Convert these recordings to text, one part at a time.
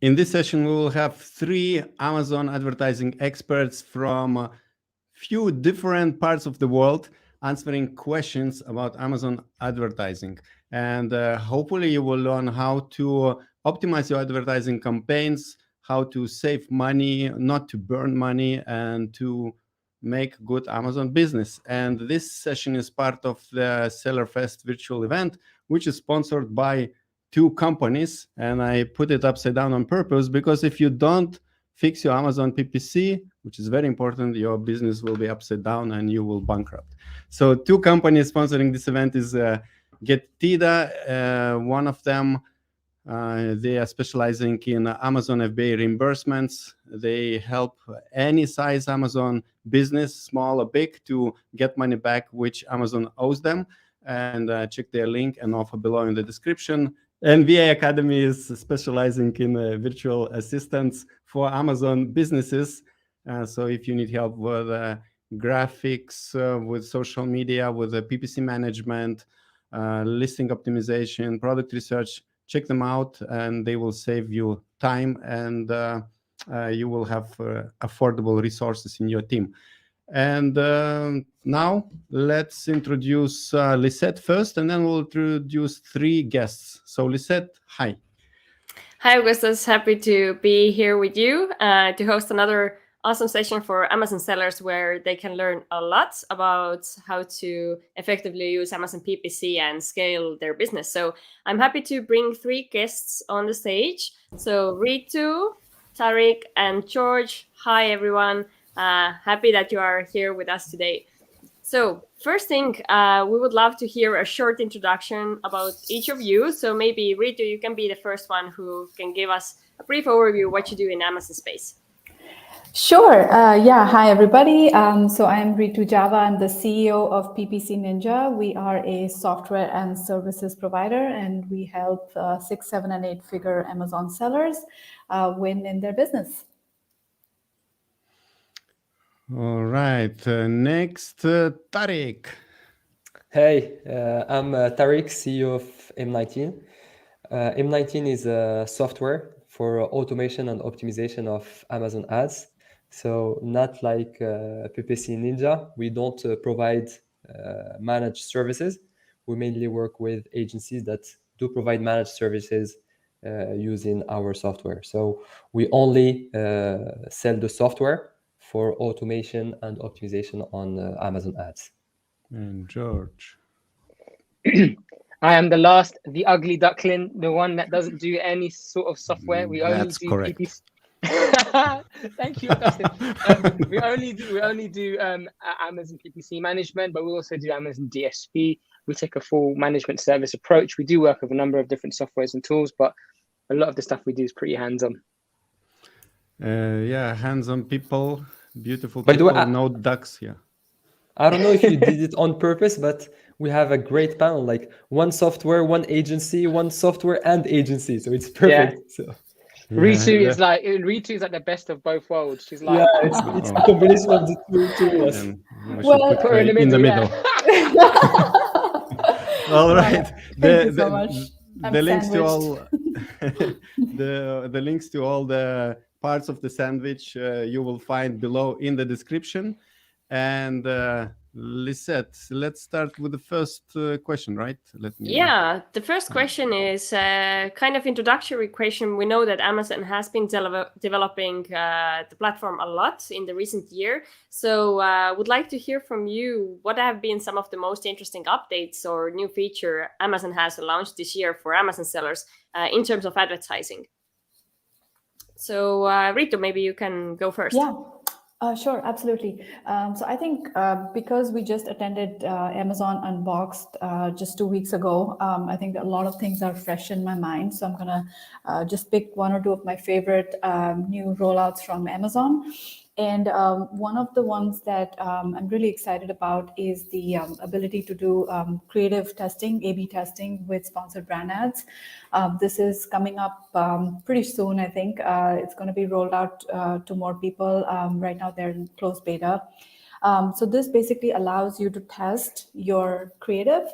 In this session, we will have 3 Amazon advertising experts from few different parts of the world answering questions about Amazon advertising. And hopefully you will learn how to optimize your advertising campaigns, how to save money, not to burn money, and to make good Amazon business. And this session is part of the Seller Fest virtual event, which is sponsored by 2 companies. And I put it upside down on purpose because if you don't fix your Amazon PPC, which is very important, your business will be upside down and you will bankrupt. So 2 companies sponsoring this event is Gettida. One of them, they are specializing in Amazon FBA reimbursements. They help any size Amazon business, small or big, to get money back which Amazon owes them. And check their link and offer below in the description. And VA Academy is specializing in virtual assistants for Amazon businesses. So if you need help with graphics, with social media, with PPC management, listing optimization, product research, check them out and they will save you time and you will have affordable resources in your team. And now let's introduce Lisette first, and then we'll introduce 3 guests. So Lisette, hi. Hi, Augustus. Happy to be here with you to host another awesome session for Amazon sellers where they can learn a lot about how to effectively use Amazon PPC and scale their business. So I'm happy to bring 3 guests on the stage. So RITU, TARIK, and George. Hi, everyone. Happy that you are here with us today. So first thing, we would love to hear a short introduction about each of you. So maybe Ritu, you can be the first one who can give us a brief overview of what you do in Amazon space. Sure. Yeah. Hi, everybody. So I'm Ritu Java. I'm the CEO of PPC Ninja. We are a software and services provider, and we help 6, 7, and 8-figure Amazon sellers win in their business. All right. Next, Tariq. Hey, I'm Tariq, CEO of M19. M19 is a software for automation and optimization of Amazon ads. So not like PPC Ninja, we don't provide managed services. We mainly work with agencies that do provide managed services using our software. So we only sell the software for automation and optimization on Amazon ads. And George. I am the ugly duckling, the one that doesn't do any sort of software. We only do PPC. Thank you, Augustin. we only do Amazon PPC management, but we also do Amazon DSP. We take a full management service approach. We do work with a number of different softwares and tools, but a lot of the stuff we do is pretty hands-on. Yeah, hands-on people, beautiful By the people, way, no ducks here. I don't know if you did it on purpose, but we have a great panel, like one software, one agency, one software and agency. So it's perfect. Yeah. So. Ritu is like the best of both worlds. She's like, it's a combination of the two. Yes. Well, put her in the middle. All right. Thank you so much. The links to all the links to all the parts of the sandwich you will find below in the description. And Lisette, let's start with the first question, right? Yeah, the first question is kind of introductory question. We know that Amazon has been developing the platform a lot in the recent year. So would like to hear from you, what have been some of the most interesting updates or new feature Amazon has launched this year for Amazon sellers in terms of advertising? So Ritu, maybe you can go first. Yeah. Sure, absolutely. So I think because we just attended Amazon Unboxed just 2 weeks ago, I think a lot of things are fresh in my mind. So I'm going to just pick 1 or 2 of my favorite new rollouts from Amazon. And one of the ones that I'm really excited about is the ability to do creative testing, A/B testing with sponsored brand ads. This is coming up pretty soon, I think. It's going to be rolled out to more people. Right now, they're in closed beta. So this basically allows you to test your creative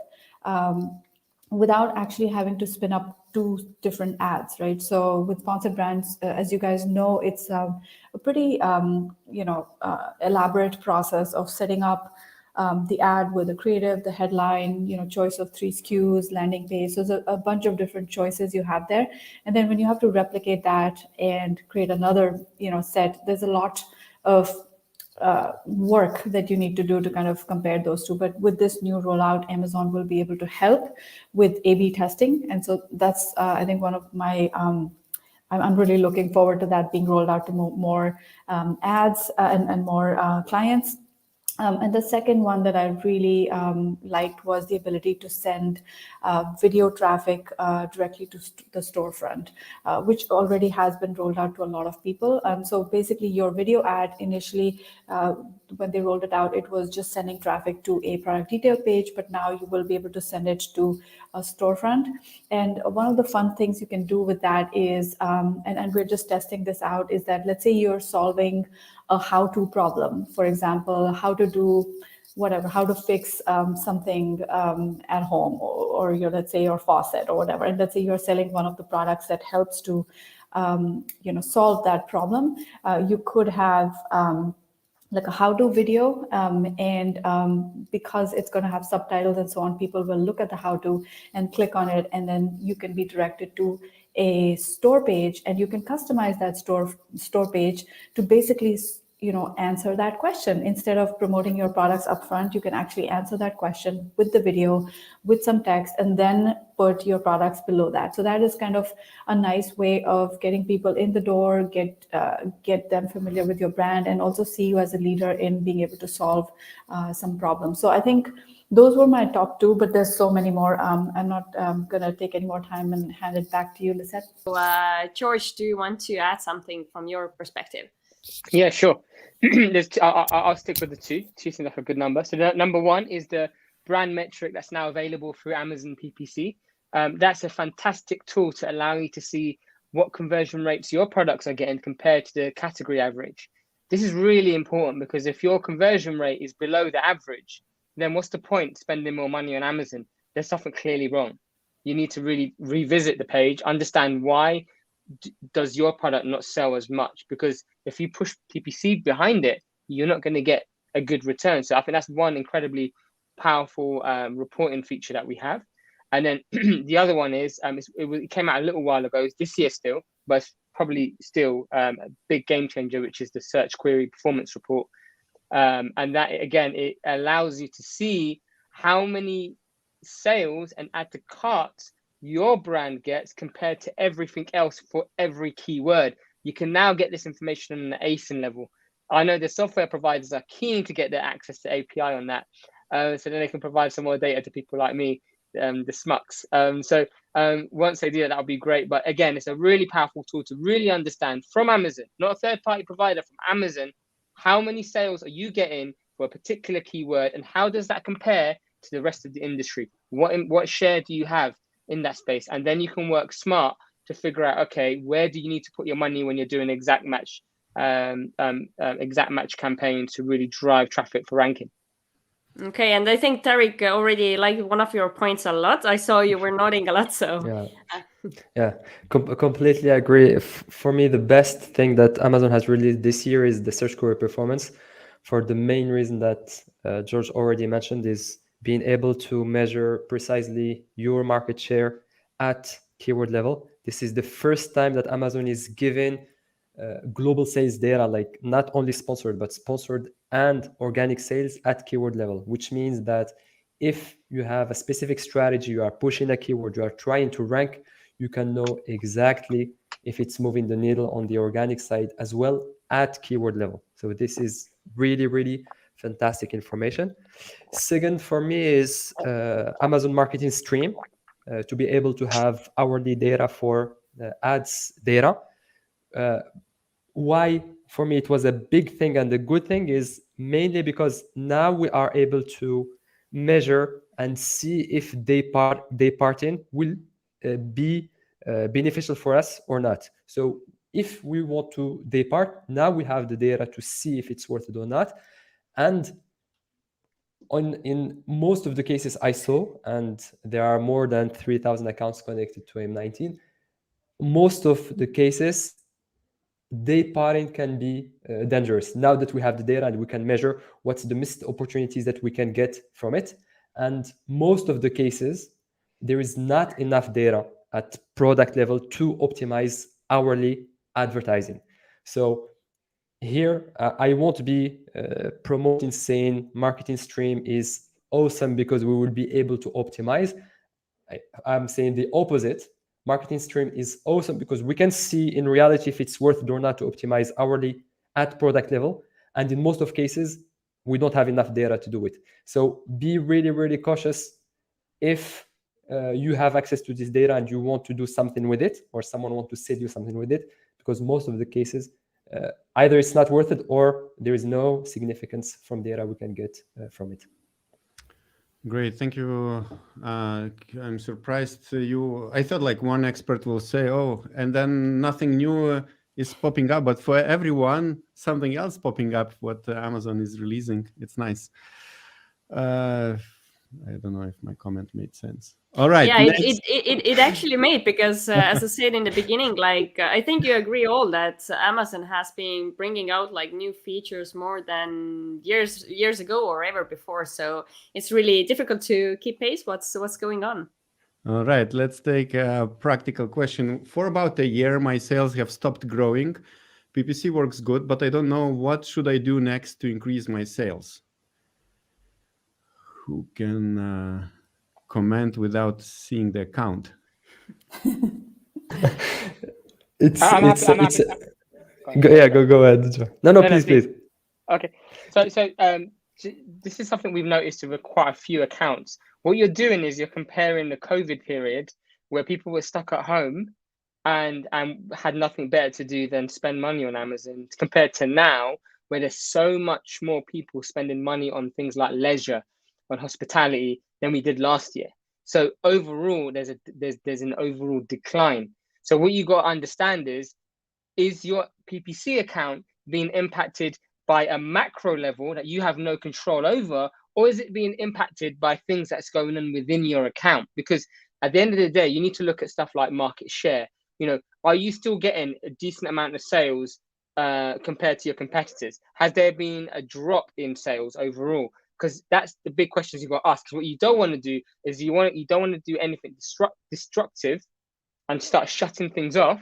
without actually having to spin up 2 different ads, right? So with sponsored brands, as you guys know, it's a pretty, elaborate process of setting up the ad with the creative, the headline, choice of 3 SKUs, landing page. So there's a bunch of different choices you have there. And then when you have to replicate that and create another, set, there's a lot of work that you need to do to kind of compare those two. But with this new rollout, Amazon will be able to help with A/B testing. And so that's, I think, one of my, I'm really looking forward to that being rolled out to more ads and more clients. And the second one that I really liked was the ability to send video traffic directly to the storefront, which already has been rolled out to a lot of people. So basically your video ad initially, when they rolled it out, it was just sending traffic to a product detail page, but now you will be able to send it to a storefront. And one of the fun things you can do with that is, and we're just testing this out, is that let's say you're solving a how-to problem, for example, how to do whatever, how to fix something at home, or your, let's say, your faucet or whatever. And let's say you're selling one of the products that helps to, solve that problem. You could have like a how-to video, and because it's going to have subtitles and so on, people will look at the how-to and click on it, and then you can be directed to a store page, and you can customize that store page to basically answer that question. Instead of promoting your products up front, you can actually answer that question with the video, with some text, and then put your products below that. So that is kind of a nice way of getting people in the door, get them familiar with your brand, and also see you as a leader in being able to solve some problems. So I think those were my top 2, but there's so many more. I'm not going to take any more time and hand it back to you, Lisette. So, George, do you want to add something from your perspective? Yeah, sure. I'll stick with the 2. 2 seems like a good number. So number 1 is the brand metric that's now available through Amazon PPC. That's a fantastic tool to allow you to see what conversion rates your products are getting compared to the category average. This is really important, because if your conversion rate is below the average, then what's the point spending more money on Amazon? There's something clearly wrong. You need to really revisit the page, understand why does your product not sell as much, because if you push PPC behind it, you're not going to get a good return. So I think that's one incredibly powerful reporting feature that we have. And then the other one is, it came out a little while ago, this year still, but it's probably still a big game changer, which is the search query performance report. And that, again, it allows you to see how many sales and add to carts your brand gets compared to everything else for every keyword. You can now get this information on the ASIN level. I know the software providers are keen to get their access to API on that, so then they can provide some more data to people like me, the smucks. So once they do that, that'll be great. But again, it's a really powerful tool to really understand from Amazon, not a third-party provider, from Amazon, how many sales are you getting for a particular keyword, and how does that compare to the rest of the industry? What share do you have in that space? And then you can work smart to figure out, okay, where do you need to put your money when you're doing exact match campaigns to really drive traffic for ranking. Okay, and I think TARIK already liked one of your points a lot. I saw you were nodding a lot, so yeah, completely agree. For me, the best thing that Amazon has released this year is the search query performance, for the main reason that George already mentioned, is being able to measure precisely your market share at keyword level. This is the first time that Amazon is giving global sales data, like not only sponsored, but sponsored and organic sales at keyword level, which means that if you have a specific strategy, you are pushing a keyword, you are trying to rank, you can know exactly if it's moving the needle on the organic side as well at keyword level. So this is really, really fantastic information. Second for me is Amazon Marketing Stream, to be able to have hourly data for ads data. Why for me it was a big thing, and the good thing is mainly because now we are able to measure and see if day parting will be beneficial for us or not. So if we want to depart, now we have the data to see if it's worth it or not. And in most of the cases I saw, and there are more than 3,000 accounts connected to M19, most of the cases, day paring can be dangerous. Now that we have the data and we can measure what's the missed opportunities that we can get from it. And most of the cases, there is not enough data at product level to optimize hourly advertising. So here, I won't be promoting saying marketing stream is awesome because we will be able to optimize. I'm saying the opposite. Marketing stream is awesome because we can see in reality if it's worth it or not to optimize hourly at product level. And in most of cases, we don't have enough data to do it. So be really, really cautious if you have access to this data and you want to do something with it, or someone wants to sell you something with it, because most of the cases, either it's not worth it or there is no significance from data we can get from it. Great, thank you. I'm surprised I thought like one expert will say, oh, and then nothing new is popping up, but for everyone, something else popping up, what Amazon is releasing. It's nice. I don't know if my comment made sense. All right. Yeah, it actually made, because as I said in the beginning, like I think you agree all that Amazon has been bringing out like new features more than years ago or ever before. So it's really difficult to keep pace what's going on. All right, let's take a practical question. For about a year, my sales have stopped growing. PPC works good, but I don't know what should I do next to increase my sales. Who can comment without seeing the account? Go ahead. No, please. Okay, so this is something we've noticed with quite a few accounts. What you're doing is you're comparing the COVID period where people were stuck at home and had nothing better to do than spend money on Amazon, compared to now where there's so much more people spending money on things like leisure, on hospitality than we did last year. So overall, there's an overall decline. So what you got to understand is your PPC account being impacted by a macro level that you have no control over, or is it being impacted by things that's going on within your account? Because at the end of the day, you need to look at stuff like market share. You know, are you still getting a decent amount of sales compared to your competitors? Has there been a drop in sales overall? Because that's the big questions you've got to ask. What you don't want to do is you don't want to do anything destructive and start shutting things off,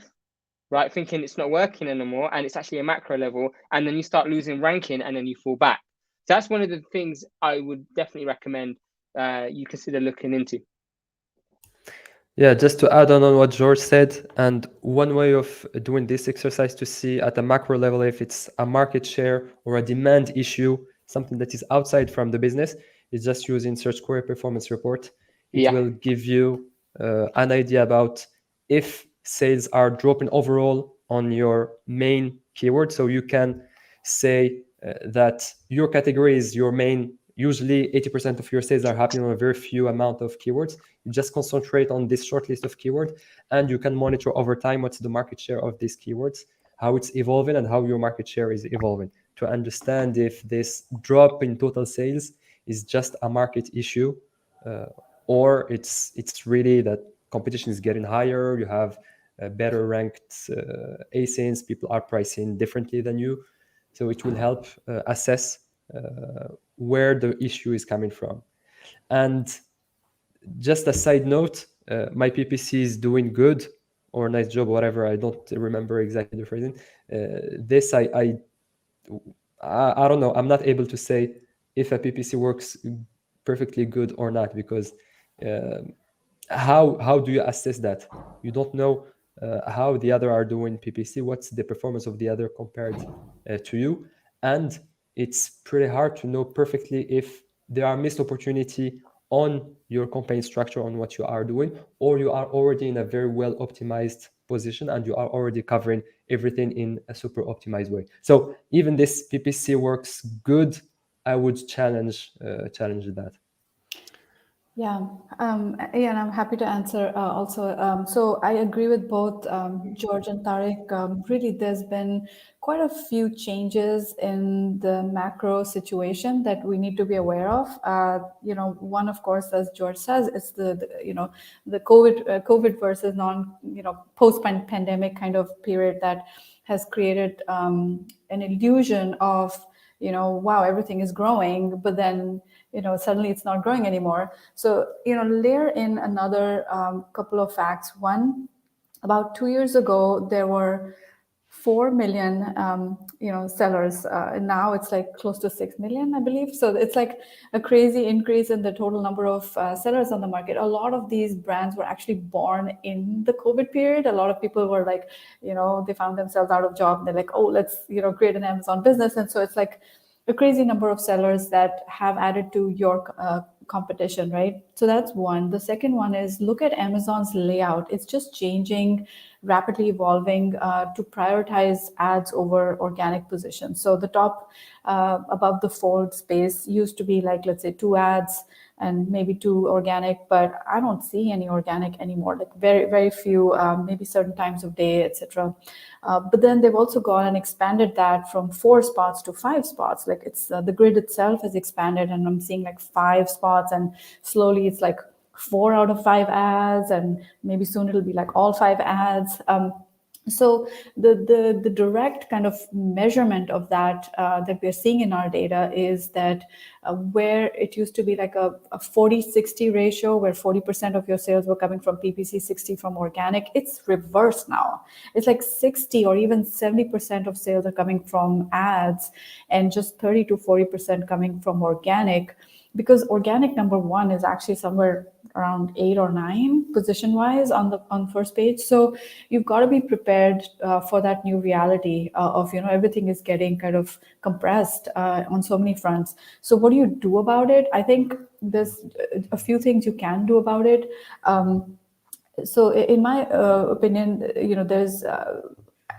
right? Thinking it's not working anymore and it's actually a macro level, and then you start losing ranking and then you fall back. So that's one of the things I would definitely recommend you consider looking into. Yeah, just to add on what George said, and one way of doing this exercise to see at a macro level if it's a market share or a demand issue, something that is outside from the business, is just using Search Query Performance Report. It will give you an idea about if sales are dropping overall on your main keyword. So you can say that your category is your main. Usually 80% of your sales are happening on a very few amount of keywords. You just concentrate on this short list of keywords, and you can monitor over time what's the market share of these keywords, how it's evolving, and how your market share is evolving, to understand if this drop in total sales is just a market issue, or it's really that competition is getting higher, you have better ranked ASINs, people are pricing differently than you. So it will help assess where the issue is coming from. And just a side note, my PPC is doing good or nice job, whatever. I don't remember exactly the phrasing. This I don't know. I'm not able to say if a PPC works perfectly good or not, because how do you assess that? You don't know how the other are doing PPC. What's the performance of the other compared to you? And it's pretty hard to know perfectly if there are missed opportunity on your campaign structure, on what you are doing, or you are already in a very well optimized position and you are already covering everything in a super optimized way. So even this PPC works good, I would challenge that. Yeah, and I'm happy to answer also. So I agree with both George and Tariq. Really, there's been quite a few changes in the macro situation that we need to be aware of. One, of course, as George says, is the COVID versus post-pandemic kind of period that has created an illusion of, wow, everything is growing, but then suddenly it's not growing anymore. So layer in another couple of facts. One, about 2 years ago there were 4 million sellers, and now it's like close to 6 million, I believe. So it's like a crazy increase in the total number of sellers on the market. A lot of these brands were actually born in the COVID period. A lot of people were like, they found themselves out of job, and they're like, oh, let's create an Amazon business. And so it's like a crazy number of sellers that have added to your competition, right? So that's one. The second one is look at Amazon's layout. It's just changing, rapidly evolving to prioritize ads over organic positions. So the top above the fold space used to be like, let's say 2 ads and maybe 2 organic, but I don't see any organic anymore, like very, very few, maybe certain times of day, etc. But then they've also gone and expanded that from 4 spots to 5 spots. Like it's the grid itself has expanded, and I'm seeing like 5 spots, and slowly it's like 4 out of 5 ads, and maybe soon it'll be like all 5 ads. So the direct kind of measurement of that that we're seeing in our data is that where it used to be like a 40-60 ratio, where 40% of your sales were coming from PPC, 60 from organic, it's reversed now. It's like 60 or even 70% of sales are coming from ads, and just 30 to 40% coming from organic, because organic, number one, is actually somewhere around 8 or 9 position wise on first page. So you've got to be prepared for that new reality of everything is getting kind of compressed on so many fronts. So what do you do about it? I think there's a few things you can do about it. So in my opinion, there's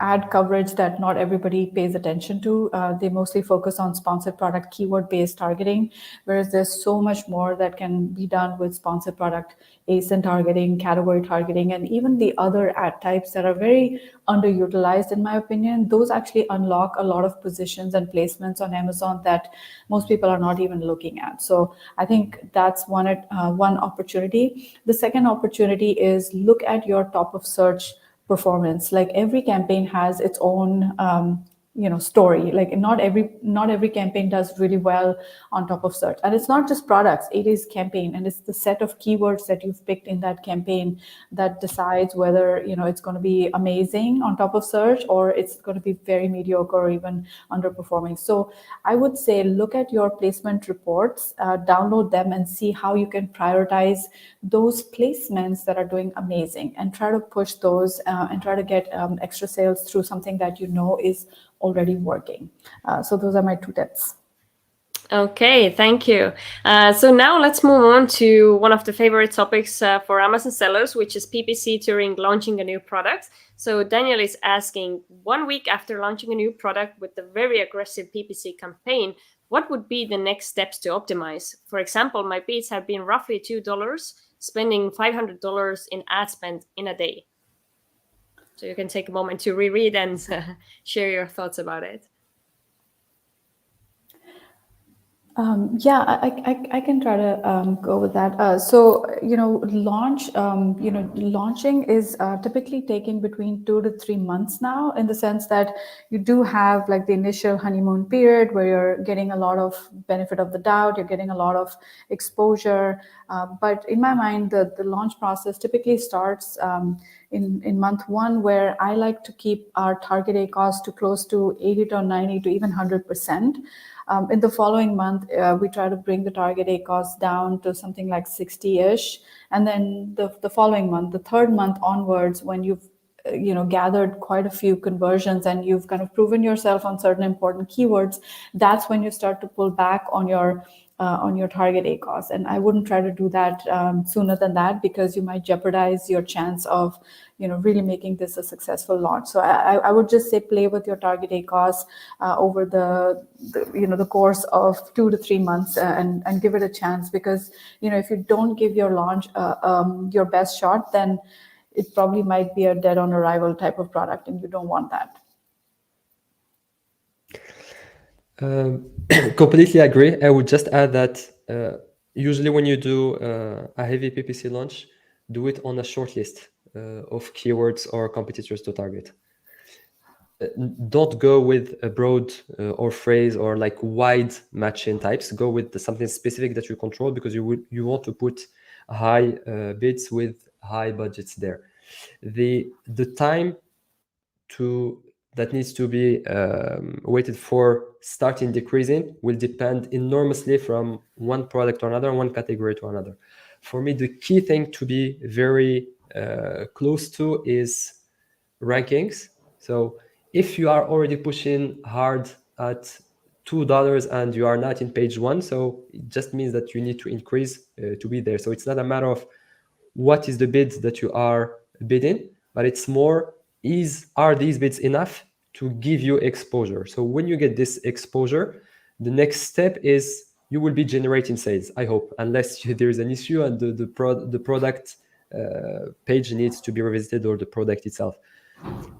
ad coverage that not everybody pays attention to. They mostly focus on sponsored product keyword-based targeting, whereas there's so much more that can be done with sponsored product ASIN targeting, category targeting, and even the other ad types that are very underutilized, in my opinion. Those actually unlock a lot of positions and placements on Amazon that most people are not even looking at. So I think that's one opportunity. The second opportunity is look at your top of search performance. Like every campaign has its own story. Like not every campaign does really well on top of search, and it's not just products, it is campaign, and it's the set of keywords that you've picked in that campaign that decides whether it's going to be amazing on top of search, or it's going to be very mediocre or even underperforming. So I would say look at your placement reports, download them, and see how you can prioritize those placements that are doing amazing, and try to push those and try to get extra sales through something that is already working. So those are my 2 tips. Okay, thank you. So now let's move on to one of the favorite topics for Amazon sellers, which is PPC during launching a new product. So Daniel is asking, 1 week after launching a new product with a very aggressive PPC campaign, what would be the next steps to optimize? For example, my bids have been roughly $2, spending $500 in ad spend in a day. So you can take a moment to reread and share your thoughts about it. I can try to go with that. So launching is typically taking between 2 to 3 months now, in the sense that you do have like the initial honeymoon period where you're getting a lot of benefit of the doubt, you're getting a lot of exposure. But in my mind, the launch process typically starts in month 1, where I like to keep our target ACoS to close to 80 to 90 to even 100%. In the following month, we try to bring the target ACoS down to something like 60-ish. And then the following month, the 3rd month onwards, when you've gathered quite a few conversions and you've kind of proven yourself on certain important keywords, that's when you start to pull back on your on your target ACoS. And I wouldn't try to do that sooner than that, because you might jeopardize your chance of, really making this a successful launch. So I would just say play with your target ACoS over the course of 2 to 3 months, and give it a chance, because if you don't give your launch your best shot, then it probably might be a dead on arrival type of product, and you don't want that. Completely agree. I would just add that usually when you do a heavy PPC launch, do it on a short list of keywords or competitors to target. Don't go with a broad or phrase or like wide matching types. Go with something specific that you control, because you want to put high bids with high budgets there. The time that needs to be waited for starting decreasing will depend enormously from one product to another, one category to another. For me, the key thing to be very close to is rankings. So if you are already pushing hard at $2 and you are not in page 1, so it just means that you need to increase to be there. So it's not a matter of what is the bid that you are bidding, but it's more, are these bids enough to give you exposure? So when you get this exposure, the next step is you will be generating sales, I hope, unless there is an issue and the product page needs to be revisited, or the product itself.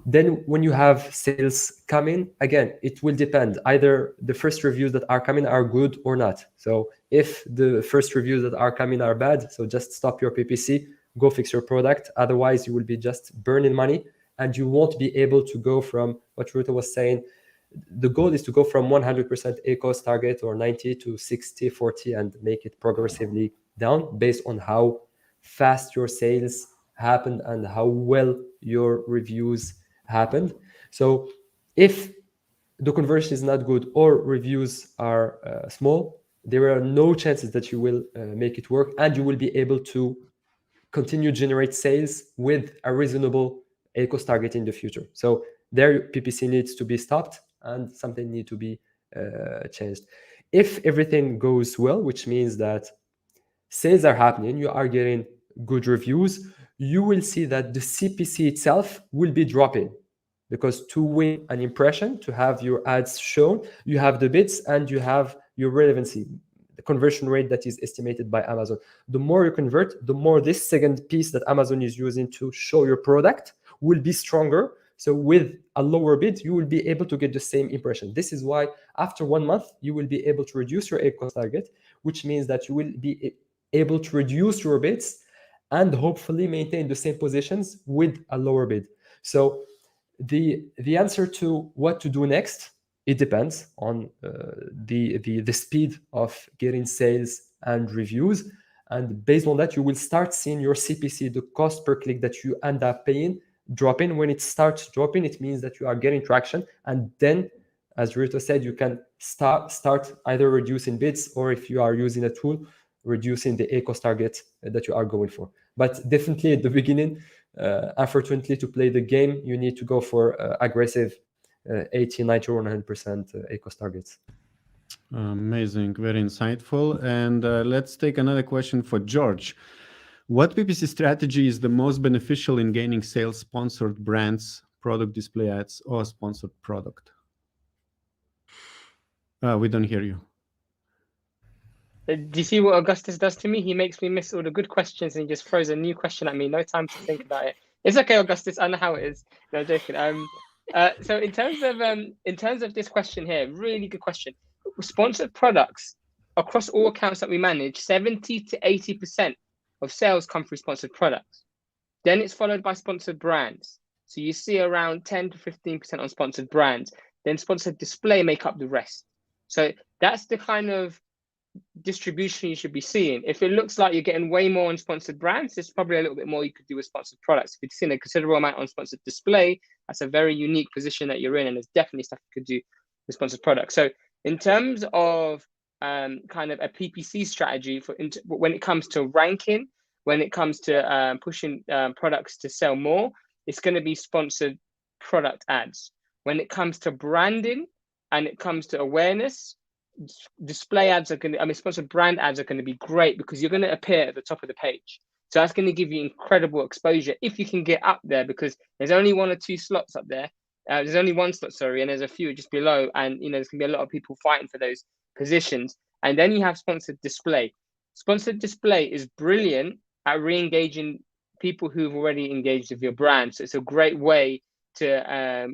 Then when you have sales coming, again, it will depend. Either the first reviews that are coming are good or not. So if the first reviews that are coming are bad, so just stop your PPC, go fix your product. Otherwise, you will be just burning money, and you won't be able to go from what RITU was saying. The goal is to go from 100% ACoS target or 90 to 60, 40, and make it progressively down based on how fast your sales happened and how well your reviews happened. So if the conversion is not good or reviews are small, there are no chances that you will make it work, and you will be able to continue generate sales with a reasonable ACoS target in the future. So there, PPC needs to be stopped and something needs to be changed. If everything goes well, which means that sales are happening, you are getting good reviews, you will see that the CPC itself will be dropping, because to win an impression, to have your ads shown, you have the bids and you have your relevancy, the conversion rate that is estimated by Amazon. The more you convert, the more this second piece that Amazon is using to show your product will be stronger. So with a lower bid, you will be able to get the same impression. This is why after 1 month, you will be able to reduce your ACoS target, which means that you will be able to reduce your bids and hopefully maintain the same positions with a lower bid. So the answer to what to do next, it depends on the speed of getting sales and reviews. And based on that, you will start seeing your CPC, the cost per click that you end up paying, dropping. When it starts dropping, it means that you are getting traction. And then, as RITU said, you can start either reducing bids, or if you are using a tool, reducing the ACoS target that you are going for. But definitely at the beginning, unfortunately, to play the game, you need to go for aggressive 80, 90, or 100% ACoS targets. Amazing, very insightful. And let's take another question for George. What PPC strategy is the most beneficial in gaining sales, sponsored brands, product display ads, or sponsored product? We don't hear you. Do you see what Augustus does to me? He makes me miss all the good questions and he just throws a new question at me. No time to think about it. It's okay, Augustus. I know how it is. No, joking. So in terms of this question here, really good question. Sponsored products across all accounts that we manage, 70 to 80% of sales come through sponsored products. Then it's followed by sponsored brands. So you see around 10 to 15% on sponsored brands. Then sponsored display make up the rest. So that's the kind of distribution you should be seeing. If it looks like you're getting way more on sponsored brands, there's probably a little bit more you could do with sponsored products. If you've seen a considerable amount on sponsored display, that's a very unique position that you're in, and there's definitely stuff you could do with sponsored products. So in terms of kind of a PPC strategy when it comes to ranking, when it comes to pushing products to sell more, it's going to be sponsored product ads. When it comes to branding and it comes to awareness, display ads are going to, sponsored brand ads are going to be great because you're going to appear at the top of the page. So that's going to give you incredible exposure if you can get up there, because there's only 1 or 2 slots up there. There's only 1 slot, sorry, and there's a few just below. And, there's going to be a lot of people fighting for those positions. And then you have sponsored display. Sponsored display is brilliant at re-engaging people who've already engaged with your brand. So it's a great way to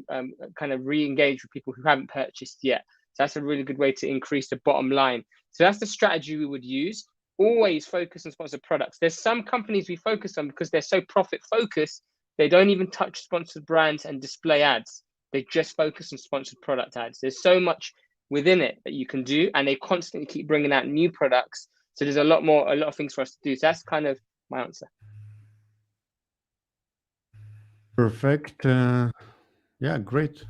kind of re-engage with people who haven't purchased yet. So that's a really good way to increase the bottom line. So that's the strategy we would use. Always focus on sponsored products. There's some companies we focus on because they're so profit focused, they don't even touch sponsored brands and display ads. They just focus on sponsored product ads. There's so much within it that you can do, and they constantly keep bringing out new products. So there's a lot of things for us to do. So that's kind of my answer. Perfect. Yeah, great.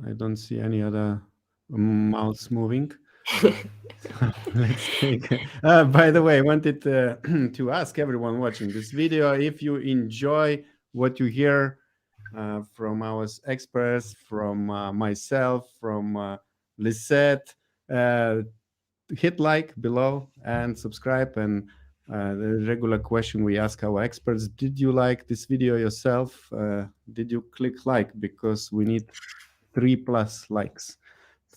I don't see any other mouse moving. Let's take. By the way, I wanted to ask everyone watching this video, if you enjoy what you hear from our experts, from myself, from LISETT, hit like below and subscribe. And the regular question we ask our experts: did you like this video yourself? Did you click like? Because we need 3+ likes.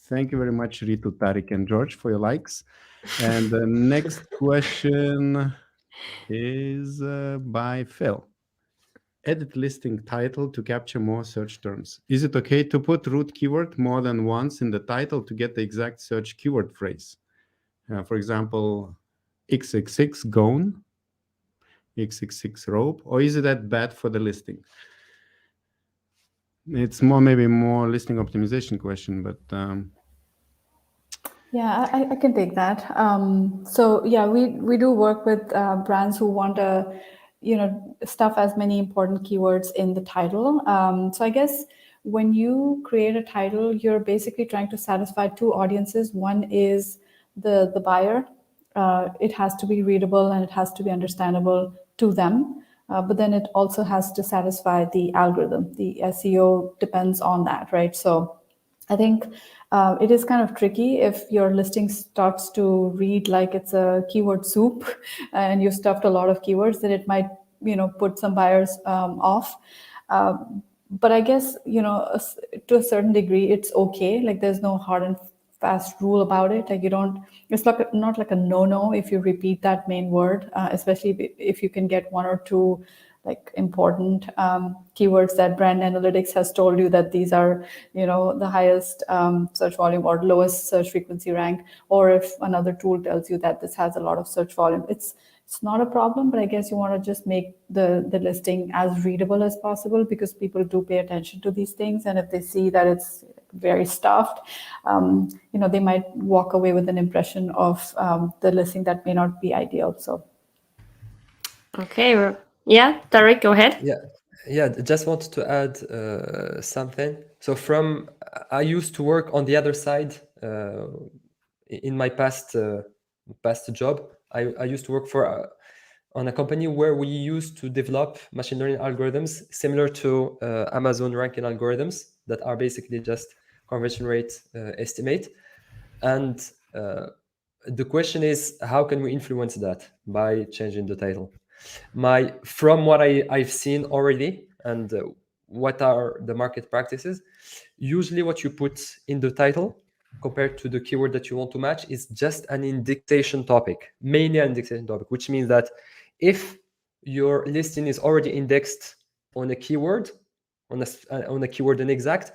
Thank you very much, Ritu, Tarik, and George, for your likes. And the next question is by Phil. Edit listing title to capture more search terms. Is it okay to put root keyword more than once in the title to get the exact search keyword phrase? For example, XXX gown, XXX robe, or is it that bad for the listing? It's maybe more listing optimization question, but yeah, I can take that. So yeah, we do work with brands who want to, stuff as many important keywords in the title. So I guess when you create a title, you're basically trying to satisfy 2 audiences. One is the buyer. It has to be readable and it has to be understandable to them. But then it also has to satisfy the algorithm. The SEO depends on that, right? So I think it is kind of tricky if your listing starts to read like it's a keyword soup and you've stuffed a lot of keywords, then it might, put some buyers off. But I guess, to a certain degree, it's okay. Like there's no hard and fast rule about it. Like it's not like a no if you repeat that main word, especially if you can get 1 or 2 like important keywords that brand analytics has told you that these are, the highest search volume or lowest search frequency rank, or if another tool tells you that this has a lot of search volume. It's not a problem, but I guess you want to just make the listing as readable as possible, because people do pay attention to these things. And if they see that it's very stuffed, they might walk away with an impression of the listing that may not be ideal. So. Okay. Yeah, Tarik, go ahead. Yeah. Just wanted to add something. So I used to work on the other side in my past job. I used to work on a company where we used to develop machine learning algorithms similar to Amazon ranking algorithms that are basically just conversion rate estimate. And the question is, how can we influence that by changing the title? From what I've seen already and what are the market practices, usually what you put in the title compared to the keyword that you want to match is just an indexation topic, mainly an indexation topic, which means that if your listing is already indexed on a keyword, on a keyword and exact,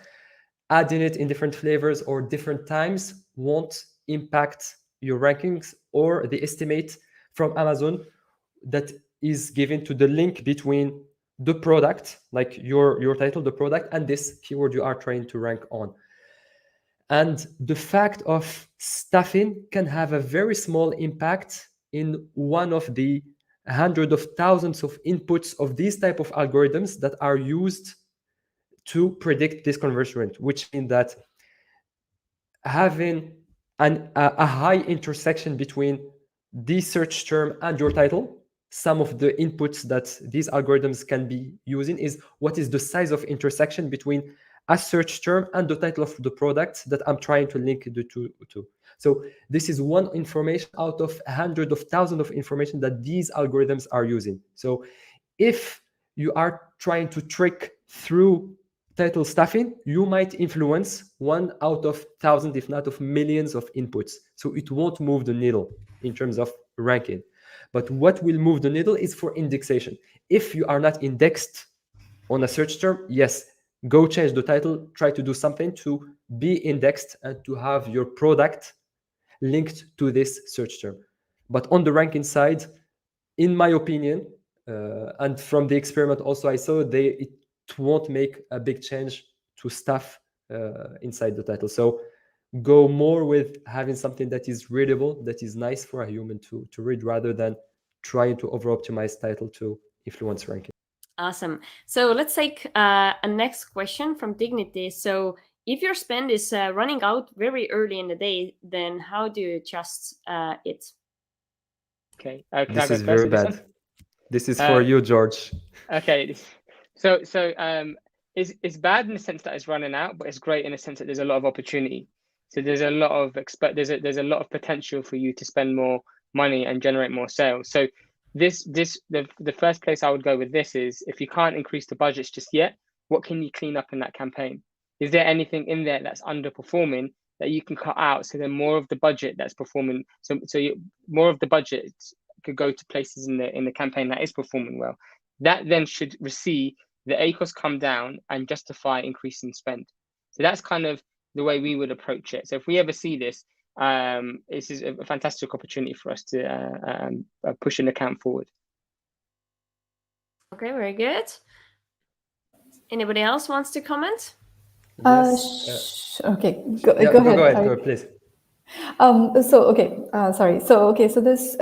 adding it in different flavors or different times won't impact your rankings or the estimate from Amazon that is given to the link between the product, like your title, the product, and this keyword you are trying to rank on. And the fact of stuffing can have a very small impact in one of the hundreds of thousands of inputs of these type of algorithms that are used to predict this conversion rate, which means that having a high intersection between the search term and your title, some of the inputs that these algorithms can be using is what is the size of intersection between a search term and the title of the product that I'm trying to link the two to. So this is one information out of hundreds of thousands of information that these algorithms are using. So if you are trying to trick through title stuffing, you might influence 1 out of 1,000, if not of millions of inputs. So it won't move the needle in terms of ranking. But what will move the needle is for indexation. If you are not indexed on a search term, yes, go change the title, try to do something to be indexed and to have your product linked to this search term. But on the ranking side, in my opinion, and from the experiment also I saw, it won't make a big change to stuff inside the title. So go more with having something that is readable, that is nice for a human to read, rather than trying to over-optimize title to influence ranking. Awesome. So let's take a next question from Dignity. So if your spend is running out very early in the day, then how do you adjust it? Okay. This is very bad. This is for you, George. Okay. So it's bad in the sense that it's running out, but it's great in the sense that there's a lot of opportunity. So there's a lot of there's a lot of potential for you to spend more money and generate more sales. So the first place I would go with this is, if you can't increase the budgets just yet, what can you clean up in that campaign? Is there anything in there that's underperforming that you can cut out, so then more of the budget that's performing, more of the budget could go to places in the campaign that is performing well? That then should see the ACoS come down and justify increasing spend. So that's kind of the way we would approach it. So if we ever see this, this is a fantastic opportunity for us to push an account forward. Okay, very good. Anybody else wants to comment? Yes. Okay, go ahead, please. So there's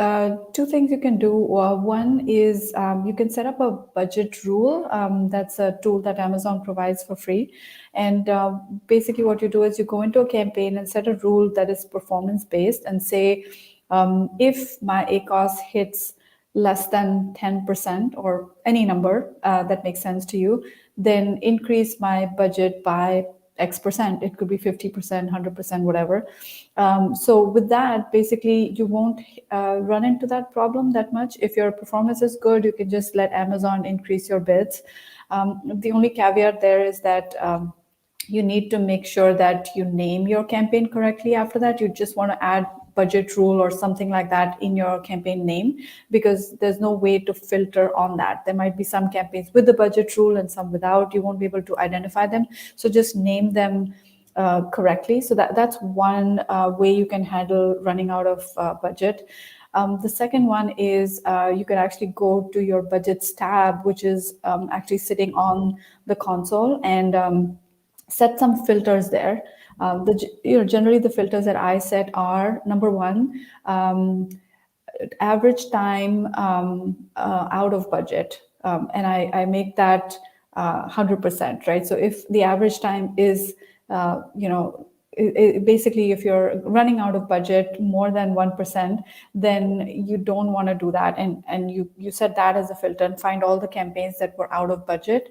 two things you can do. One is you can set up a budget rule. That's a tool that Amazon provides for free. And basically what you do is you go into a campaign and set a rule that is performance based and say, if my ACoS hits less than 10% or any number that makes sense to you, then increase my budget by X%. It could be 50%, 100%, whatever. So with that, basically, you won't run into that problem that much. If your performance is good, you can just let Amazon increase your bids. The only caveat there is that you need to make sure that you name your campaign correctly. After that, you just want to add budget rule or something like that in your campaign name, because there's no way to filter on that. There might be some campaigns with the budget rule and some without. You won't be able to identify them. So just name them correctly. So that's one way you can handle running out of budget. The second one is you can actually go to your budgets tab, which is actually sitting on the console, and set some filters there. Generally the filters that I set are, number one, average time out of budget, and I make that 100%, right? So if the average time is, basically if you're running out of budget more than 1%, then you don't want to do that, and you set that as a filter and find all the campaigns that were out of budget.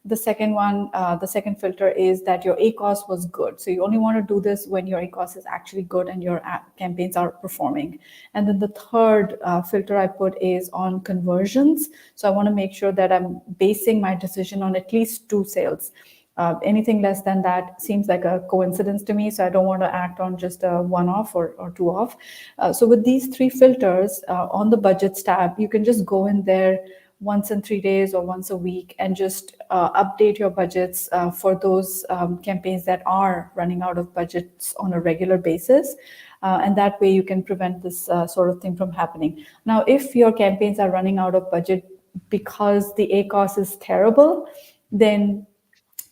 The second one, the second filter is that your ACoS was good. So you only want to do this when your ACoS is actually good and your campaigns are performing. And then the third filter I put is on conversions. So I want to make sure that I'm basing my decision on at least 2 sales. Anything less than that seems like a coincidence to me. So I don't want to act on just a 1-off or 2-off. So with these 3 filters on the budgets tab, you can just go in there once in 3 days or once a week and just update your budgets for those campaigns that are running out of budgets on a regular basis. And that way you can prevent this sort of thing from happening. Now, if your campaigns are running out of budget because the ACoS is terrible, then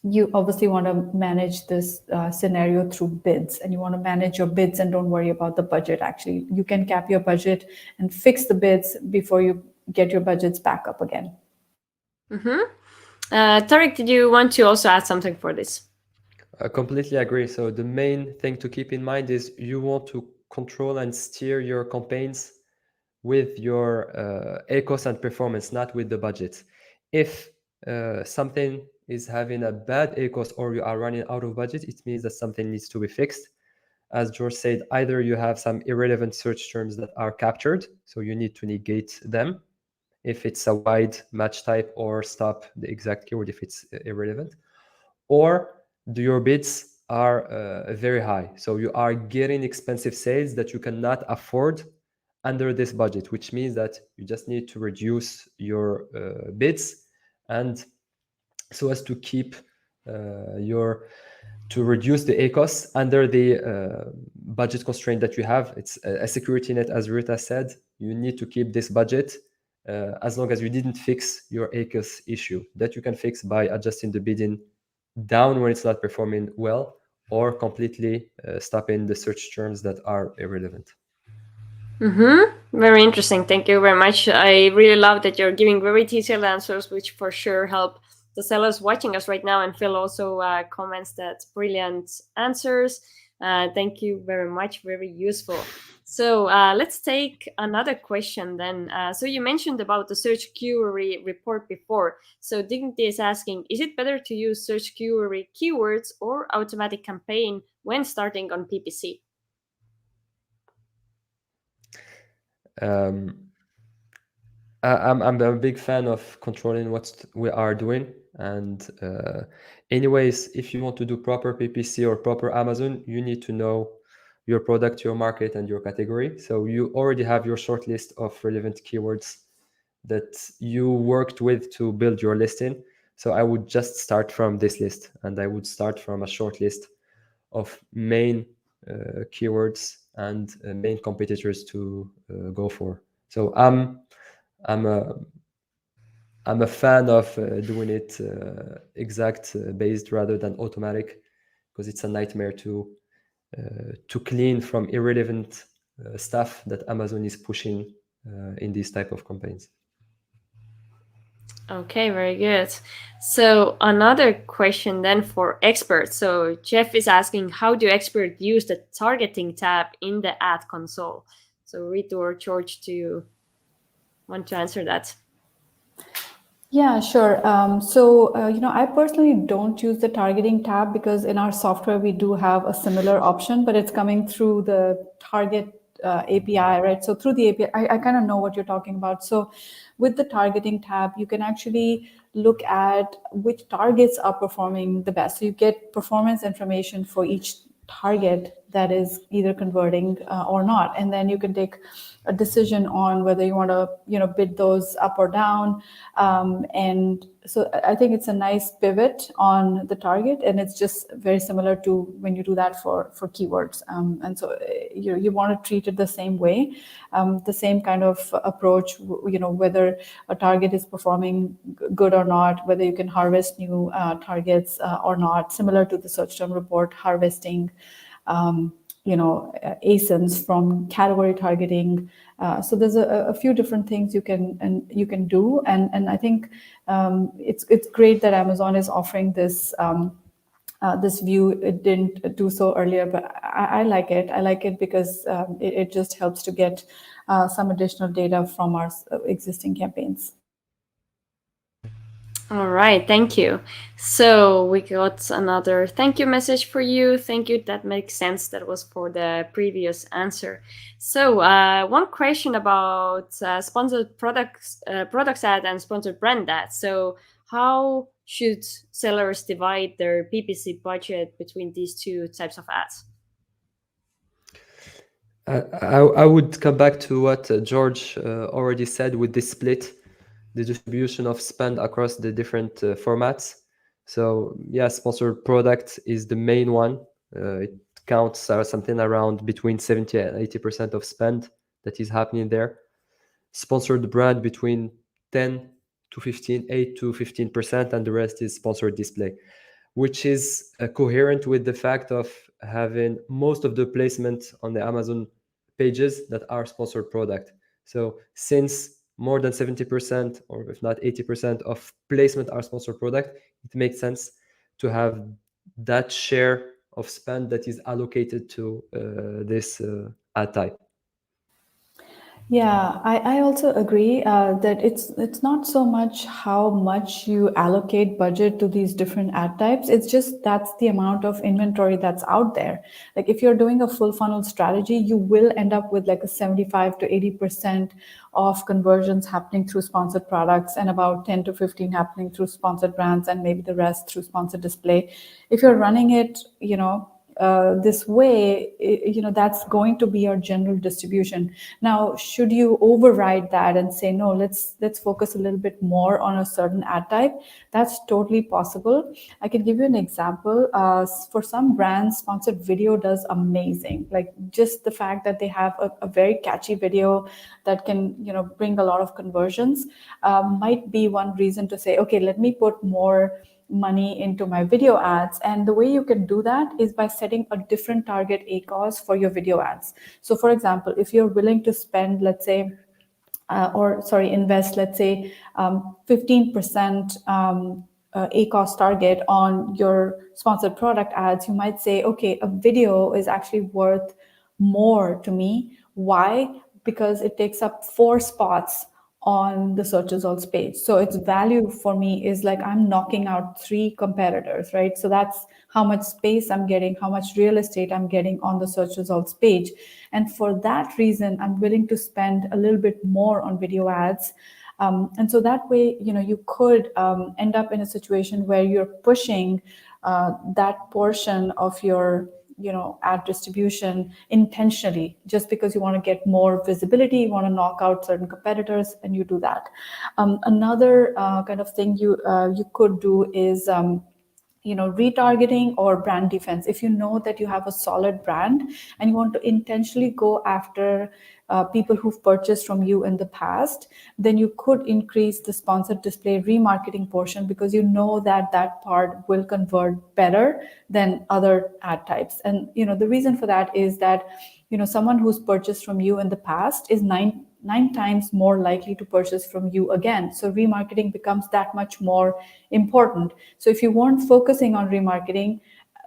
you obviously want to manage this scenario through bids, and you want to manage your bids and don't worry about the budget. Actually, you can cap your budget and fix the bids before you get your budgets back up again. Tariq, did you want to also add something for this? I completely agree. So the main thing to keep in mind is you want to control and steer your campaigns with your ACoS and performance, not with the budget. If something is having a bad ACoS or you are running out of budget, it means that something needs to be fixed. As George said, either you have some irrelevant search terms that are captured, so you need to negate them if it's a wide match type, or stop the exact keyword if it's irrelevant, or your bids are very high. So you are getting expensive sales that you cannot afford under this budget, which means that you just need to reduce your bids, and so as to keep to reduce the ACoS under the budget constraint that you have. It's a security net, as Rita said. You need to keep this budget as long as you didn't fix your ACoS issue, that you can fix by adjusting the bidding down when it's not performing well, or completely stopping the search terms that are irrelevant. Very interesting. Thank you very much. I really love that you're giving very detailed answers, which for sure help the sellers watching us right now. And Phil also comments that brilliant answers. Thank you very much. Very useful. So let's take another question then. So you mentioned about the search query report before. So Dignity is asking, is it better to use search query keywords or automatic campaign when starting on PPC? I'm a big fan of controlling what we are doing. And anyways, if you want to do proper PPC or proper Amazon, you need to know your product, your market, and your category. So you already have your short list of relevant keywords that you worked with to build your listing. So I would just start from this list, and I would start from a short list of main keywords and main competitors to go for. So I'm a fan of doing it exact based rather than automatic, because it's a nightmare to clean from irrelevant stuff that Amazon is pushing in these type of campaigns. Okay, very good. So another question then for experts. So Jeff is asking, how do experts use the targeting tab in the ad console? So Ritu or George, do you want to answer that? Yeah, sure. I personally don't use the targeting tab because in our software, we do have a similar option, but it's coming through the target API, right? So through the API, I kind of know what you're talking about. So with the targeting tab, you can actually look at which targets are performing the best. So you get performance information for each target that is either converting or not. And then you can take a decision on whether you want to, bid those up or down. And so I think it's a nice pivot on the target, and it's just very similar to when you do that for keywords. And so you want to treat it the same way, the same kind of approach, whether a target is performing good or not, whether you can harvest new targets or not, similar to the search term report harvesting, ASINs from category targeting. So there's a few different things you can do, and I think it's great that Amazon is offering this this view. It didn't do so earlier, but I like it. I like it because it just helps to get some additional data from our existing campaigns. All right, thank you. So we got another thank you message for you. Thank you. That makes sense. That was for the previous answer. So one question about sponsored products ad and sponsored brand ad. So how should sellers divide their PPC budget between these two types of ads? I would come back to what George already said with this split, the distribution of spend across the different formats. So yeah, sponsored product is the main one. It counts something around between 70 and 80% of spend that is happening there. Sponsored brand between 10 to 15, 8 to 15%, and the rest is sponsored display, which is coherent with the fact of having most of the placement on the Amazon pages that are sponsored product. So since more than 70%, or if not 80% of placement are sponsored product, it makes sense to have that share of spend that is allocated to this ad type. Yeah, I also agree that it's not so much how much you allocate budget to these different ad types. It's just that's the amount of inventory that's out there. Like if you're doing a full funnel strategy, you will end up with like a 75 to 80% of conversions happening through sponsored products and about 10 to 15 happening through sponsored brands and maybe the rest through sponsored display. If you're running it, this way, that's going to be your general distribution. Now, should you override that and say, no, let's focus a little bit more on a certain ad type? That's totally possible. I can give you an example. For some brands, sponsored video does amazing. Like just the fact that they have a very catchy video that can, bring a lot of conversions might be one reason to say, okay, let me put more money into my video ads. And the way you can do that is by setting a different target ACoS for your video ads. So for example, if you're willing to spend, let's say, invest, let's say 15% ACoS target on your sponsored product ads, you might say, okay, a video is actually worth more to me. Why? Because it takes up 4 spots on the search results page. So its value for me is like I'm knocking out 3 competitors, right? So that's how much space I'm getting, how much real estate I'm getting on the search results page. And for that reason, I'm willing to spend a little bit more on video ads. And so that way, you could end up in a situation where you're pushing that portion of your ad distribution intentionally, just because you want to get more visibility, you want to knock out certain competitors, and you do that. Another kind of thing you could do is retargeting or brand defense. If you know that you have a solid brand and you want to intentionally go after people who've purchased from you in the past, then you could increase the sponsored display remarketing portion, because you know that that part will convert better than other ad types. And the reason for that is that someone who's purchased from you in the past is nine times more likely to purchase from you again. So remarketing becomes that much more important. So if you weren't focusing on remarketing,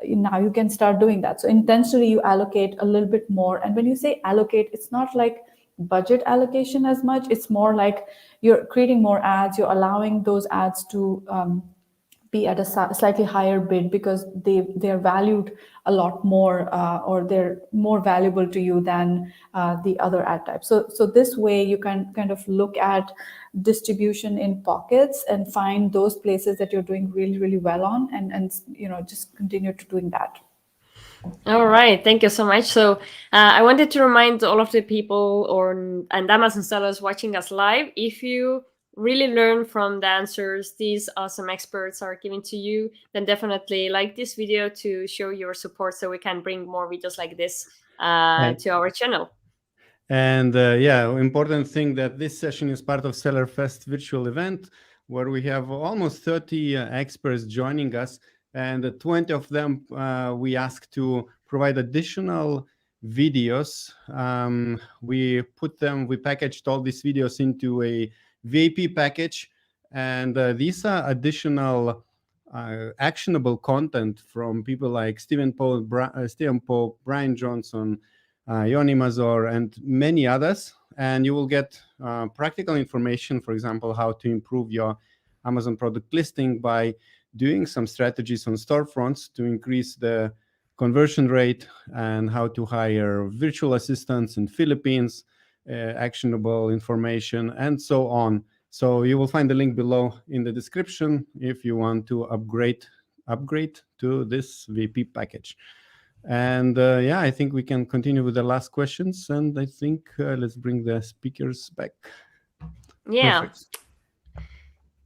now you can start doing that. So intentionally you allocate a little bit more. And when you say allocate, it's not like budget allocation as much. It's more like you're creating more ads, you're allowing those ads to be at a slightly higher bid because they're valued a lot more, or they're more valuable to you than the other ad types. So this way you can kind of look at distribution in pockets and find those places that you're doing really, really well on, and just continue to doing that. All right, thank you so much. So I wanted to remind all of the people and Amazon sellers watching us live, if you really learn from the answers these awesome experts are giving to you, then definitely like this video to show your support so we can bring more videos like this to our channel. And important thing that this session is part of SellerFest virtual event, where we have almost 30 experts joining us, and 20 of them we asked to provide additional videos. We packaged all these videos into a VIP package, and these are additional actionable content from people like Stephen Pope, Brian Johnson, Yoni Mazur, and many others. And you will get practical information, for example, how to improve your Amazon product listing by doing some strategies on storefronts to increase the conversion rate, and how to hire virtual assistants in Philippines, actionable information, and so on. So you will find the link below in the description if you want to upgrade to this VP package. And I think we can continue with the last questions, and I think let's bring the speakers back. Yeah. Perfect.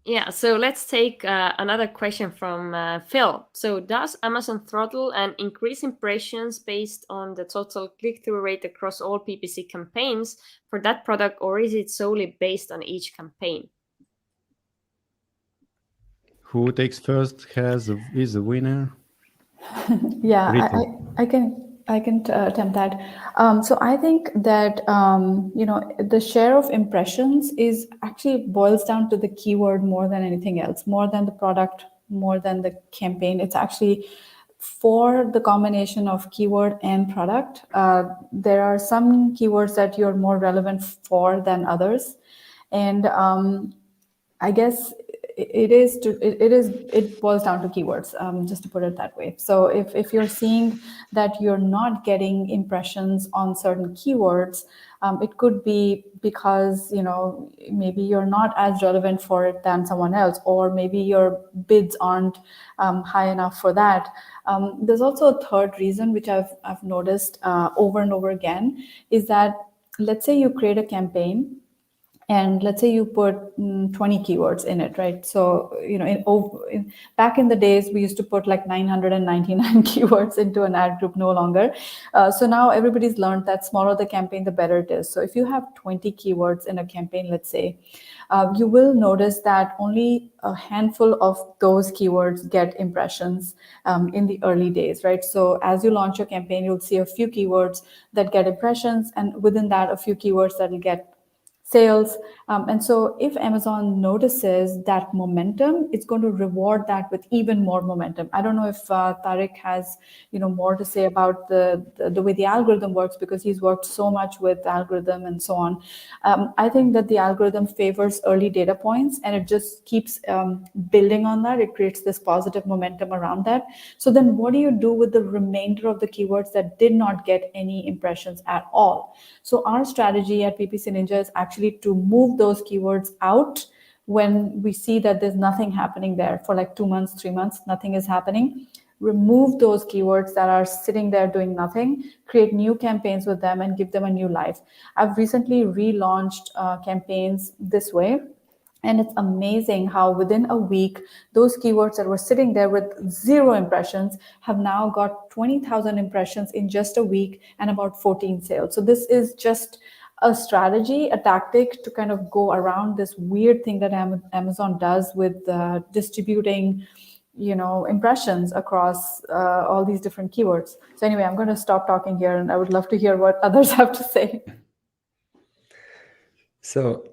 Yeah, so let's take another question from Phil. So does Amazon throttle and increase impressions based on the total click-through rate across all PPC campaigns for that product, or is it solely based on each campaign? Who takes first is a winner. Yeah, I can attempt that. So I think that the share of impressions is actually boils down to the keyword more than anything else, more than the product, more than the campaign. It's actually for the combination of keyword and product, there are some keywords that you're more relevant for than others. And I guess it boils down to keywords, just to put it that way. So if you're seeing that you're not getting impressions on certain keywords, it could be because, you know, maybe you're not as relevant for it than someone else, or maybe your bids aren't high enough for that. There's also a third reason, which I've noticed over and over again, is that let's say you create a campaign, and let's say you put 20 keywords in it, right? So, you know, back in the days, we used to put like 999 keywords into an ad group, no longer. So now everybody's learned that smaller the campaign, the better it is. So if you have 20 keywords in a campaign, let's say, you will notice that only a handful of those keywords get impressions in the early days, right? So as you launch your campaign, you'll see a few keywords that get impressions, and within that, a few keywords that will get sales. And so if Amazon notices that momentum, it's going to reward that with even more momentum. I don't know if Tariq has, you know, more to say about the way the algorithm works, because he's worked so much with algorithm and so on. I think that the algorithm favors early data points, and it just keeps building on that. It creates this positive momentum around that. So then what do you do with the remainder of the keywords that did not get any impressions at all? So our strategy at PPC Ninja is actually to move those keywords out when we see that there's nothing happening there for like 2 months, 3 months, nothing is happening. Remove those keywords that are sitting there doing nothing, create new campaigns with them, and give them a new life. I've recently relaunched campaigns this way. And it's amazing how within a week, those keywords that were sitting there with 0 impressions have now got 20,000 impressions in just a week and about 14 sales. So this is just a strategy, a tactic to kind of go around this weird thing that Amazon does with distributing, you know, impressions across all these different keywords. So anyway, I'm going to stop talking here, and I would love to hear what others have to say. So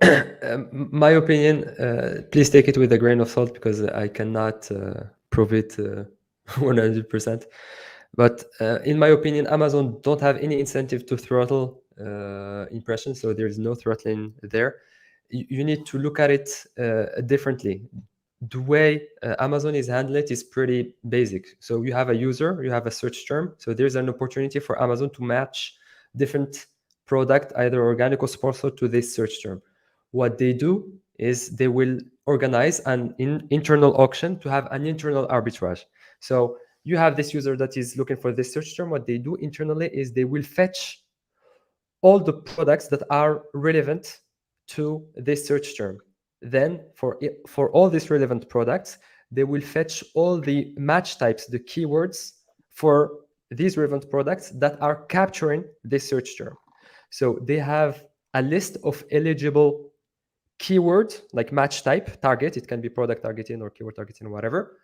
my opinion, please take it with a grain of salt, because I cannot prove it 100%. But in my opinion, Amazon don't have any incentive to throttle impressions, so there's no throttling there. You need to look at it differently. The way Amazon is handling it is pretty basic. So you have a user, you have a search term, so there's an opportunity for Amazon to match different product, either organic or sponsored, to this search term. What they do is they will organize an internal auction to have an internal arbitrage. So you have this user that is looking for this search term. What they do internally is they will fetch all the products that are relevant to this search term. Then for all these relevant products, they will fetch all the match types, the keywords for these relevant products that are capturing this search term. So they have a list of eligible keywords, like match type, target, it can be product targeting or keyword targeting, whatever,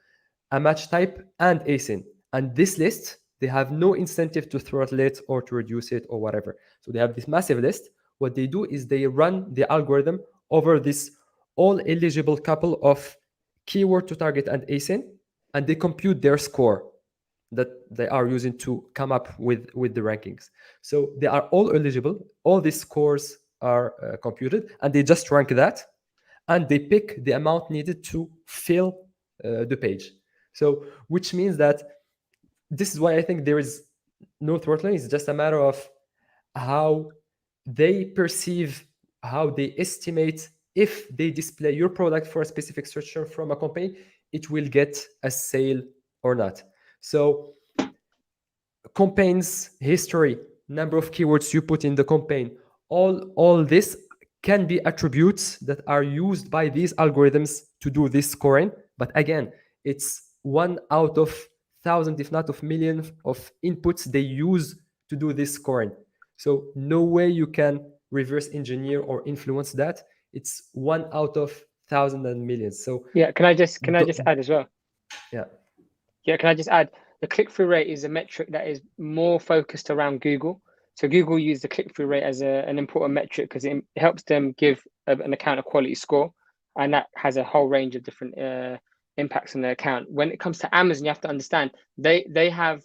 a match type, and ASIN. And this list, they have no incentive to throttle it or to reduce it or whatever. So they have this massive list. What they do is they run the algorithm over this all eligible couple of keyword to target and ASIN, and they compute their score that they are using to come up with the rankings. So they are all eligible. All these scores are computed, and they just rank that, and they pick the amount needed to fill the page. So which means that this is why I think there is no throttling. It's just a matter of how they perceive, how they estimate if they display your product for a specific search term from a campaign, it will get a sale or not. So campaigns, history, number of keywords you put in the campaign, all this can be attributes that are used by these algorithms to do this scoring. But again, it's 1 out of 1,000, if not of millions of inputs they use to do this scoring. So no way you can reverse engineer or influence that. It's 1 out of 1,000 and millions. So yeah, can I just add as well? Yeah, can I just add, the click-through rate is a metric that is more focused around Google. So Google use the click-through rate as an important metric because it helps them give an account a quality score, and that has a whole range of different impacts on their account. When it comes to Amazon, you have to understand they have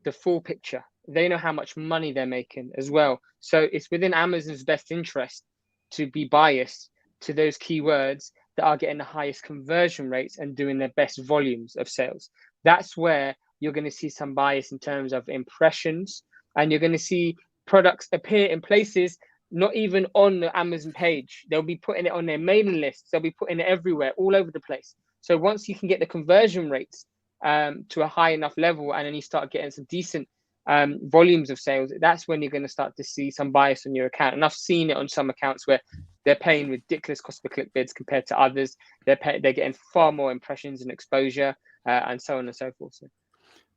the full picture. They know how much money they're making as well. So it's within Amazon's best interest to be biased to those keywords that are getting the highest conversion rates and doing their best volumes of sales. That's where you're going to see some bias in terms of impressions, and you're going to see products appear in places not even on the Amazon page. They'll be putting it on their mailing lists. They'll be putting it everywhere, all over the place. So once you can get the conversion rates to a high enough level, and then you start getting some decent volumes of sales, that's when you're going to start to see some bias on your account. And I've seen it on some accounts where they're paying ridiculous cost per click bids compared to others. They're getting far more impressions and exposure, and so on and so forth. So.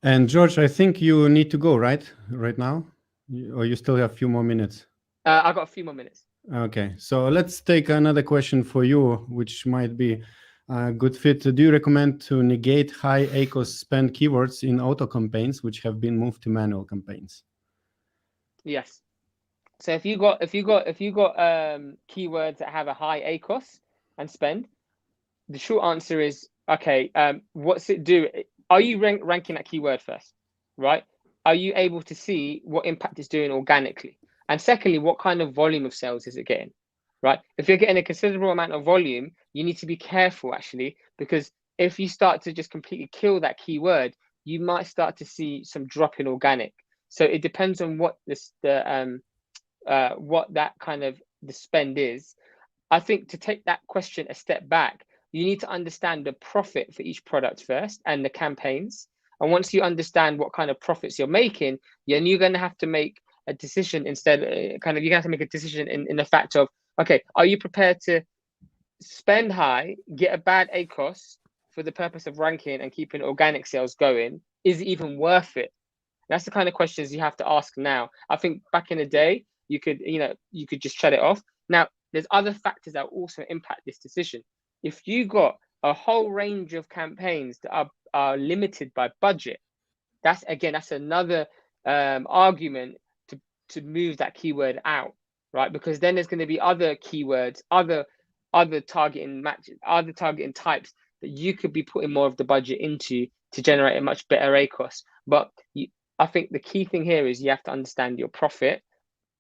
And George, I think you need to go right now, or you still have a few more minutes? I've got a few more minutes. Okay, so let's take another question for you, which might be a good fit. Do you recommend to negate high ACoS spend keywords in auto campaigns which have been moved to manual campaigns? Yes. So if you got keywords that have a high ACoS and spend, the short answer is okay. What's it do? Are you ranking that keyword first, right? Are you able to see what impact it's doing organically? And secondly, what kind of volume of sales is it getting, right? If you're getting a considerable amount of volume, you need to be careful actually, because if you start to just completely kill that keyword, you might start to see some drop in organic. So it depends on what what that kind of the spend is. I think to take that question a step back, you need to understand the profit for each product first and the campaigns. And once you understand what kind of profits you're making, then you're going to have to make a decision instead. You're going to have to make a decision in the fact of, okay, are you prepared to spend high, get a bad ACoS for the purpose of ranking and keeping organic sales going? Is it even worth it? That's the kind of questions you have to ask now. I think back in the day, you could just shut it off. Now, there's other factors that also impact this decision. If you got a whole range of campaigns that are limited by budget, that's another argument to move that keyword out, right? Because then there's going to be other keywords, other targeting types that you could be putting more of the budget into to generate a much better ACoS. But I think the key thing here is you have to understand your profit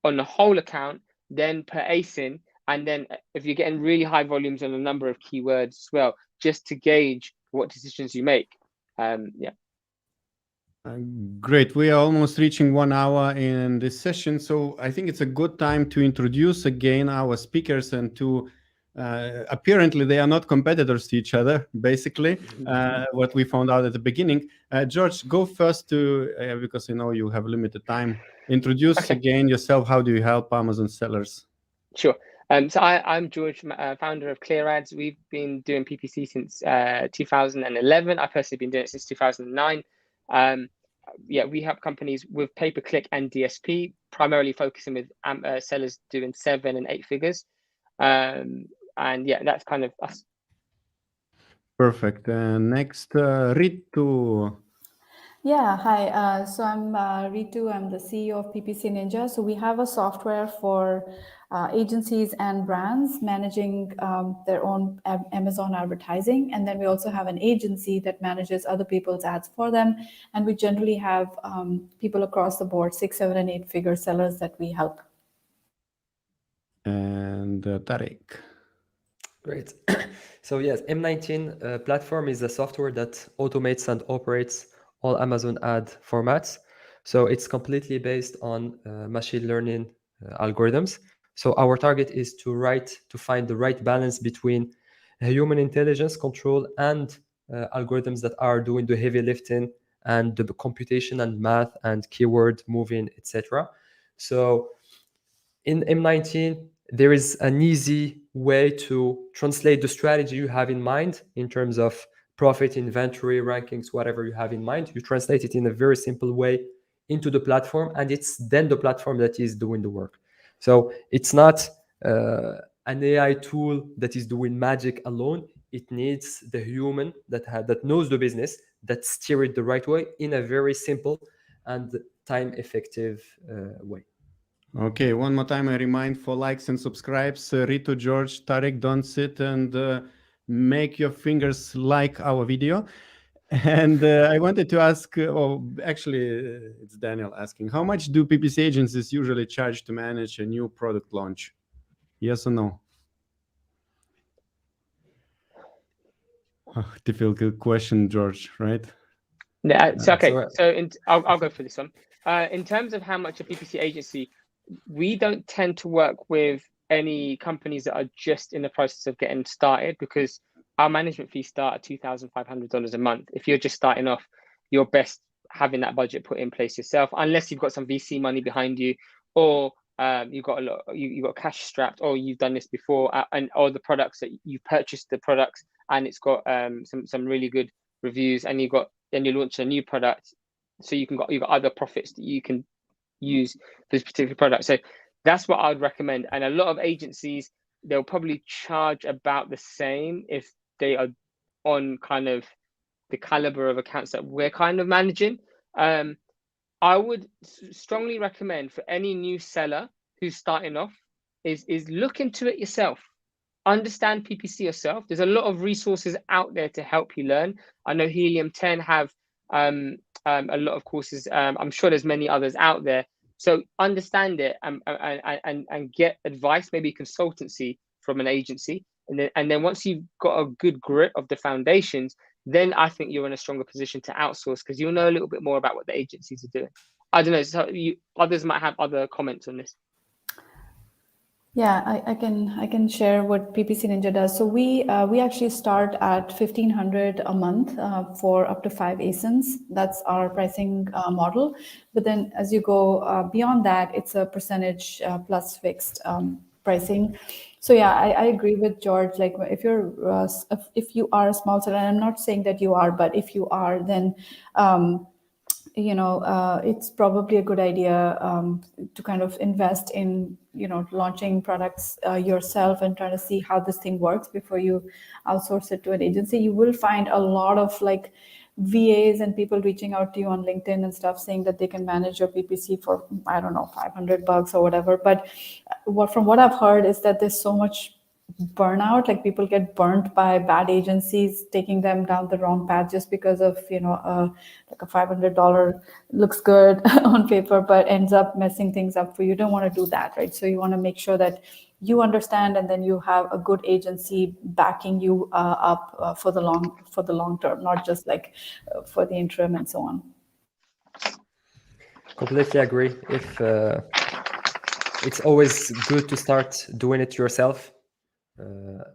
on the whole account, then per ASIN, and then if you're getting really high volumes on a number of keywords as well, just to gauge what decisions you make. Great. We are almost reaching 1 hour in this session, so I think it's a good time to introduce again our speakers and to apparently they are not competitors to each other, basically, what we found out at the beginning. George, go first because I know you have limited time. Introduce again yourself. How do you help Amazon sellers? Sure. So I'm George, founder of ClearAds. We've been doing PPC since 2011. I've personally been doing it since 2009. We help companies with pay-per-click and DSP, primarily focusing with sellers doing 7 and 8 figures. That's kind of us. Perfect. Next, RITU. Yeah, hi. So I'm RITU. I'm the CEO of PPC Ninja. So we have a software for agencies and brands managing their own Amazon advertising. And then we also have an agency that manages other people's ads for them. And we generally have people across the board, 6, 7, and 8 figure sellers that we help. And TARIK. Great. So yes, M19 platform is a software that automates and operates all Amazon ad formats. So it's completely based on machine learning algorithms. So our target is to find the right balance between human intelligence control and algorithms that are doing the heavy lifting and the computation and math and keyword moving, etc. So in M19, there is an easy way to translate the strategy you have in mind in terms of profit, inventory, rankings, whatever you have in mind. You translate it in a very simple way into the platform, and it's then the platform that is doing the work. So it's not an AI tool that is doing magic alone. It needs the human that knows the business, that steer it the right way in a very simple and time-effective way. Okay, one more time I remind for likes and subscribes. RITU, George, TARIK, don't sit and make your fingers like our video. And I wanted to ask, it's Daniel asking, how much do PPC agencies usually charge to manage a new product launch? Yes or no? Difficult question, George, right? Yeah, okay. So I'll go for this one. In terms of how much a PPC agency, we don't tend to work with any companies that are just in the process of getting started, because our management fees start at $2,500 a month. If you're just starting off, you're best having that budget put in place yourself, unless you've got some VC money behind you, or you've got you got cash strapped, or you've done this before, or the products that you've purchased the products and it's got some really good reviews, and you launch a new product, so you've got other profits that you can use for this particular product. So that's what I'd recommend. And a lot of agencies, they'll probably charge about the same if they are on kind of the caliber of accounts that we're kind of managing. I would strongly recommend for any new seller who's starting off is look into it yourself. Understand PPC yourself. There's a lot of resources out there to help you learn. I know Helium 10 have a lot of courses. I'm sure there's many others out there. So understand it and get advice, maybe consultancy from an agency. And then once you've got a good grip of the foundations, then I think you're in a stronger position to outsource, because you'll know a little bit more about what the agencies are doing. I don't know. So others might have other comments on this. Yeah, I can share what PPC Ninja does. So we actually start at $1,500 a month for up to 5 ASINs. That's our pricing model. But then as you go beyond that, it's a percentage plus fixed pricing. So yeah, I agree with George. Like if you are a small seller, and I'm not saying that you are, but if you are, then it's probably a good idea to kind of invest in, launching products yourself and trying to see how this thing works before you outsource it to an agency. You will find a lot of like VAs and people reaching out to you on LinkedIn and stuff saying that they can manage your PPC for, I don't know, $500 or whatever. But from what I've heard is that there's so much burnout, like people get burnt by bad agencies taking them down the wrong path just because of like a $500 looks good on paper but ends up messing things up for you. You don't want to do that, right? So you want to make sure that you understand, and then you have a good agency backing you up for the long term, not just like for the interim and so on. Completely agree. If it's always good to start doing it yourself,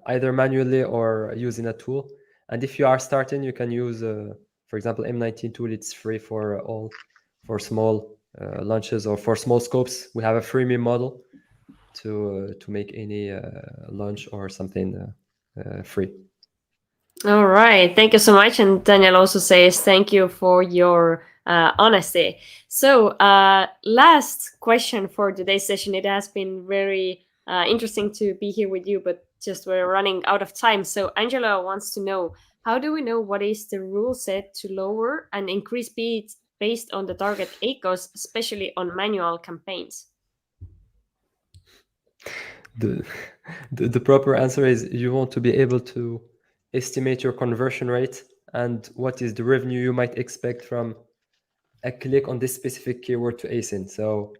either manually or using a tool. And if you are starting, you can use, for example, M19 tool. It's free for small launches or for small scopes. We have a freemium model to make any launch or something free. All right, thank you so much. And Daniel also says thank you for your honesty. So last question for today's session. It has been very interesting to be here with you, but just we're running out of time. So Angela wants to know, how do we know what is the rule set to lower and increase speeds based on the target ACoS, especially on manual campaigns? The proper answer is you want to be able to estimate your conversion rate and what is the revenue you might expect from a click on this specific keyword to ASIN. So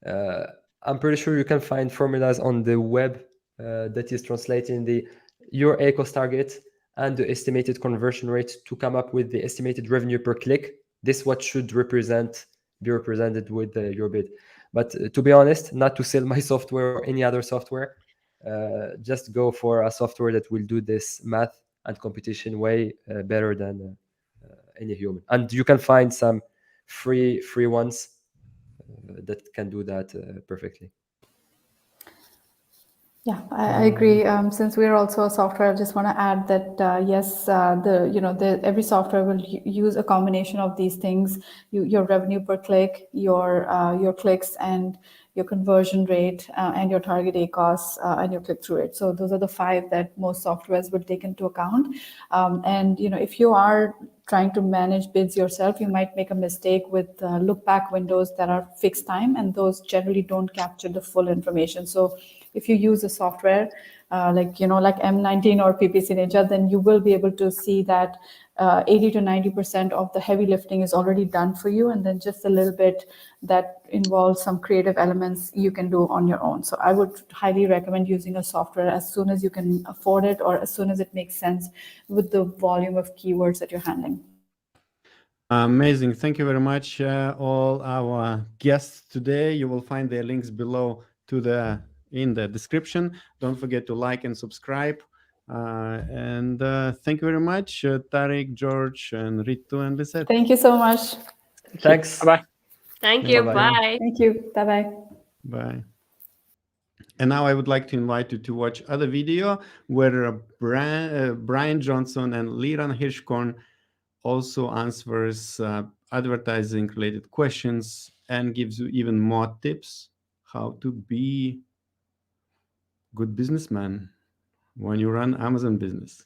I'm pretty sure you can find formulas on the web that is translating your ACoS target and the estimated conversion rate to come up with the estimated revenue per click. This is what should be represented with your bid. But to be honest, not to sell my software or any other software, just go for a software that will do this math and computation way better than any human. And you can find some free ones that can do that perfectly. Yeah, I agree. Since we're also a software, I just want to add that yes, every software will use a combination of these things: your revenue per click, your clicks, and your conversion rate, and your target ACoS, and your click-through rate. So those are the 5 that most softwares will take into account. And if you are trying to manage bids yourself, you might make a mistake with look-back windows that are fixed time, and those generally don't capture the full information. So if you use a software like M19 or PPC Ninja, then you will be able to see that 80 to 90% of the heavy lifting is already done for you, and then just a little bit that involves some creative elements you can do on your own. So I would highly recommend using a software as soon as you can afford it, or as soon as it makes sense with the volume of keywords that you're handling. Amazing. Thank you very much, all our guests today. You will find their links below in the description. Don't forget to like and subscribe. And thank you very much, Tarik, George, and Ritu, and Lisette. Thank you so much. Thanks. Bye. Thank you. Bye-bye. Bye. Thank you. Bye-bye. Bye. And now I would like to invite you to watch other video where Brian Johnson and Liran Hirschkorn also answers advertising related questions and gives you even more tips how to be good businessman when you run Amazon business.